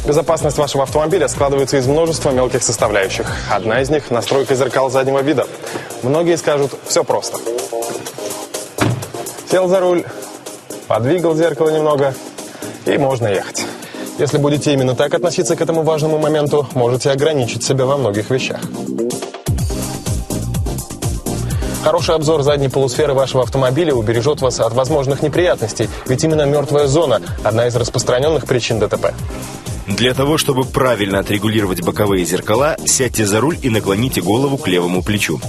Безопасность вашего автомобиля складывается из множества мелких составляющих. Одна из них – настройка зеркал заднего вида. Многие скажут, все просто. Сел за руль, подвигал зеркало немного, и можно ехать. Если будете именно так относиться к этому важному моменту, можете ограничить себя во многих вещах. Хороший обзор задней полусферы вашего автомобиля убережет вас от возможных неприятностей, ведь именно мертвая зона – одна из распространенных причин ДТП. Для того, чтобы правильно отрегулировать боковые зеркала, сядьте за руль и наклоните голову к левому плечу.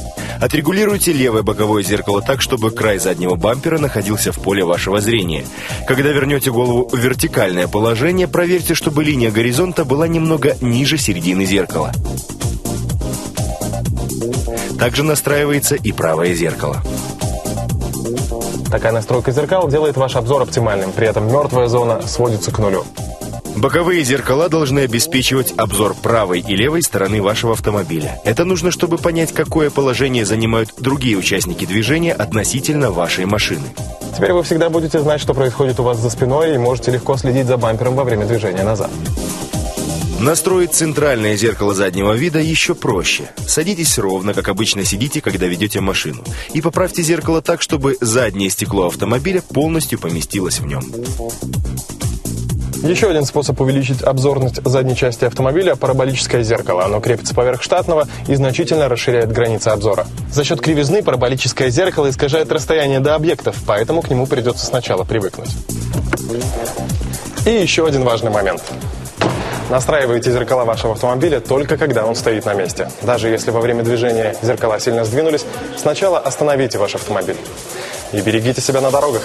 Отрегулируйте левое боковое зеркало так, чтобы край заднего бампера находился в поле вашего зрения. Когда вернете голову в вертикальное положение, проверьте, чтобы линия горизонта была немного ниже середины зеркала. Также настраивается и правое зеркало. Такая настройка зеркал делает ваш обзор оптимальным, при этом мертвая зона сводится к нулю. Боковые зеркала должны обеспечивать обзор правой и левой стороны вашего автомобиля. Это нужно, чтобы понять, какое положение занимают другие участники движения относительно вашей машины. Теперь вы всегда будете знать, что происходит у вас за спиной, и можете легко следить за бампером во время движения назад. Настроить центральное зеркало заднего вида еще проще. Садитесь ровно, как обычно сидите, когда ведете машину. И поправьте зеркало так, чтобы заднее стекло автомобиля полностью поместилось в нем. Еще один способ увеличить обзорность задней части автомобиля – параболическое зеркало. Оно крепится поверх штатного и значительно расширяет границы обзора. За счет кривизны параболическое зеркало искажает расстояние до объектов, поэтому к нему придется сначала привыкнуть. И еще один важный момент. Настраивайте зеркала вашего автомобиля только когда он стоит на месте. Даже если во время движения зеркала сильно сдвинулись, сначала остановите ваш автомобиль. И берегите себя на дорогах.